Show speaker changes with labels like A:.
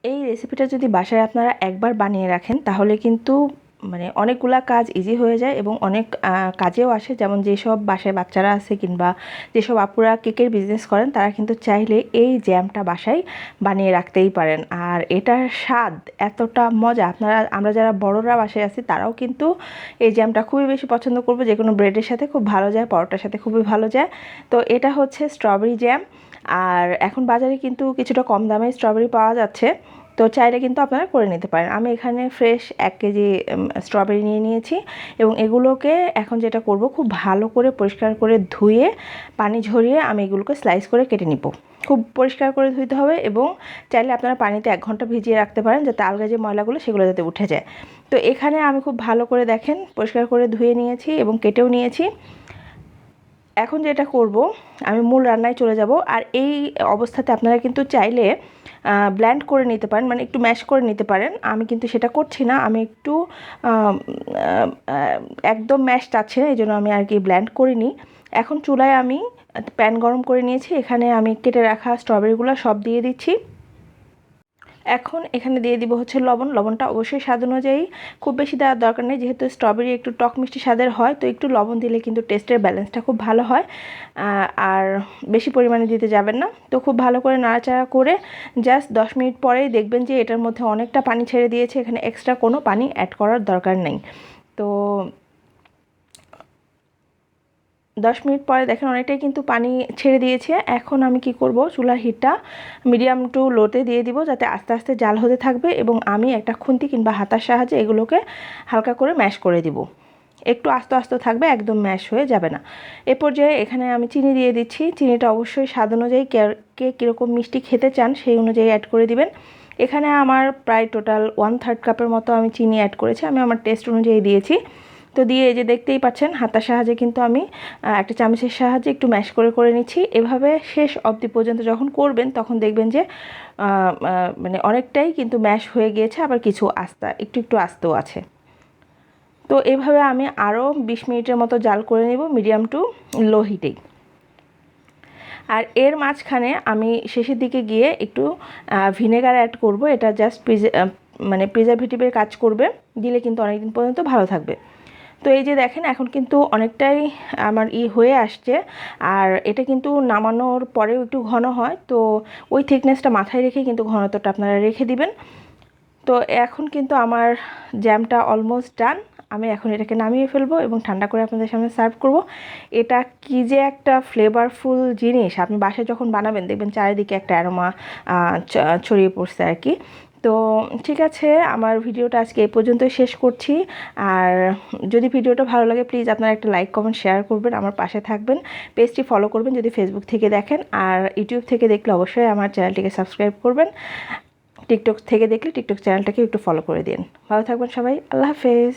A: এই রেসিপিটা যদি বাসায় আপনারা একবার বানিয়ে রাখেন তাহলে কিন্তু মানে অনেকগুলা কাজ ইজি হয়ে যায় এবং অনেক কাজেও আসে। যেমন যেসব বাসায় বাচ্চারা আছে কিংবা যেসব আপুরা কেকের বিজনেস করেন তারা কিন্তু চাইলে এই জ্যামটা বাসায় বানিয়ে রাখতেই পারেন। আর এটার স্বাদ এতটা মজা, আমরা যারা বড়রা বাসায় আছি তারাও কিন্তু এই জ্যামটা খুবই বেশি পছন্দ করবো। যে কোনো ব্রেডের সাথে খুব ভালো যায়, পরোটার সাথে খুবই ভালো যায়। তো এটা হচ্ছে স্ট্রবেরি জ্যাম। আর এখন বাজারে কিন্তু কিছুটা কম দামে স্ট্রবেরি পাওয়া যাচ্ছে, তো চাইলে কিন্তু আপনারা করে নিতে পারেন। আমি এখানে ফ্রেশ 1 কেজি স্ট্রবেরি নিয়ে নিয়েছি এবং এগুলোকে এখন যেটা করব, খুব ভালো করে পরিষ্কার করে ধুয়ে পানি ঝরিয়ে আমি এগুলোকে স্লাইস করে কেটে নিব। খুব পরিষ্কার করে ধুইতে হবে এবং চাইলে আপনারা পানিতে 1 ঘন্টা ভিজিয়ে রাখতে পারেন যাতে আলগা যে ময়লাগুলো সেগুলো যাতে উঠে যায়। তো এখানে আমি খুব ভালো করে দেখেন পরিষ্কার করে ধুয়ে নিয়েছি এবং কেটেও নিয়েছি। এখন যেটা করব, আমি মূল রান্নায় চলে যাব। আর এই অবস্থাতে আপনারা কিন্তু চাইলে ব্লেন্ড করে নিতে পারেন, মানে একটু ম্যাশ করে নিতে পারেন। আমি কিন্তু সেটা করছি না, আমি একটু একদম ম্যাশ চাচ্ছি না, এই জন্য আমি আর কি ব্লেন্ড করিনি। এখন চুলায় আমি প্যান গরম করে নিয়েছি, এখানে আমি কেটে রাখা স্ট্রবেরিগুলো সব দিয়ে দিচ্ছি। এখন এখানে দিয়ে দিব হচ্ছে লবণ। লবণটা অবশ্যই স্বাদ অনুযায়ী, খুব বেশি দেওয়ার দরকার নেই, যেহেতু স্ট্রবেরি একটু টক মিষ্টি স্বাদের হয়, তো একটু লবণ দিলে কিন্তু টেস্টের ব্যালেন্সটা খুব ভালো হয়। আর বেশি পরিমাণে দিতে যাবেন না। তো খুব ভালো করে নাড়াচাড়া করে জাস্ট 10 মিনিট পরেই দেখবেন যে এটার মধ্যে অনেকটা পানি ছেড়ে দিয়েছে, এখানে এক্সট্রা কোনো পানি অ্যাড করার দরকার নেই। তো 10 মিনিট পরে দেখেন অনেকটাই কিন্তু পানি ছেড়ে দিয়েছে। এখন আমি কি করব, চুলার হিটটা মিডিয়াম টু লোতে দিয়ে দিব যাতে আস্তে আস্তে জাল হতে থাকবে এবং আমি একটা খুন্তি কিংবা হাতার সাহায্যে এগুলোকে হালকা করে ম্যাশ করে দিব। একটু আস্তে আস্তে থাকবে, একদম ম্যাশ হয়ে যাবে না। এ পর্যায়ে এখানে আমি চিনি দিয়ে দিচ্ছি। চিনিটা অবশ্যই স্বাদ অনুযায়ী, কে কীরকম মিষ্টি খেতে চান সেই অনুযায়ী অ্যাড করে দিবেন। এখানে আমার প্রায় টোটাল 1/3 কাপের মতো আমি চিনি অ্যাড করেছি, আমি আমার টেস্ট অনুযায়ী দিয়েছি। তো দিয়ে এই যে দেখতেই পাচ্ছেন হাতার সাহায্যে কিন্তু আমি একটা চামচের সাহায্যে একটু ম্যাশ করে করে নিচ্ছি। এভাবে শেষ অবধি পর্যন্ত যখন করবেন তখন দেখবেন যে মানে অনেকটাই কিন্তু ম্যাশ হয়ে গিয়েছে, আবার কিছু আস্তা একটু একটু আস্তেও আছে। তো এভাবে আমি আরও 20 মিনিটের মতো জাল করে নেব মিডিয়াম টু লো হিটেই। আর এর মাঝখানে আমি শেষের দিকে গিয়ে একটু ভিনেগার অ্যাড করব। এটা জাস্ট মানে প্রিজারভেটিভের কাজ করবে, দিলে কিন্তু অনেকদিন পর্যন্ত ভালো থাকবে। তো এই যে দেখেন এখন কিন্তু অনেকটাই আমার হয়ে আসছে। আর এটা কিন্তু নামানোর পরেও একটু ঘন হয়, তো ওই থিকনেসটা মাথায় রেখে কিন্তু ঘনত্বটা আপনারা রেখে দিবেন। তো এখন কিন্তু আমার জ্যামটা অলমোস্ট ডান। আমি এখন এটাকে নামিয়ে ফেলবো এবং ঠান্ডা করে আপনাদের সামনে সার্ভ করব। এটা কি যে একটা ফ্লেভারফুল জিনিস, আপনি বাসায় যখন বানাবেন দেখবেন চারিদিকে একটা অ্যারোমা ছড়িয়ে পড়ছে আর কি। তো ঠিক আছে, আমার ভিডিওটা আজকে এই পর্যন্তই শেষ করছি। আর যদি ভিডিওটা ভালো লাগে প্লিজ আপনারা একটা লাইক কমেন্ট শেয়ার করবেন, আমার পাশে থাকবেন, পেজটি ফলো করবেন যদি ফেসবুক থেকে দেখেন। আর ইউটিউব থেকে দেখলে অবশ্যই আমার চ্যানেলটিকে সাবস্ক্রাইব করবেন। টিকটক থেকে দেখলে টিকটক চ্যানেলটাকে একটু ফলো করে দিন। ভালো থাকবেন সবাই, আল্লাহ হাফেজ।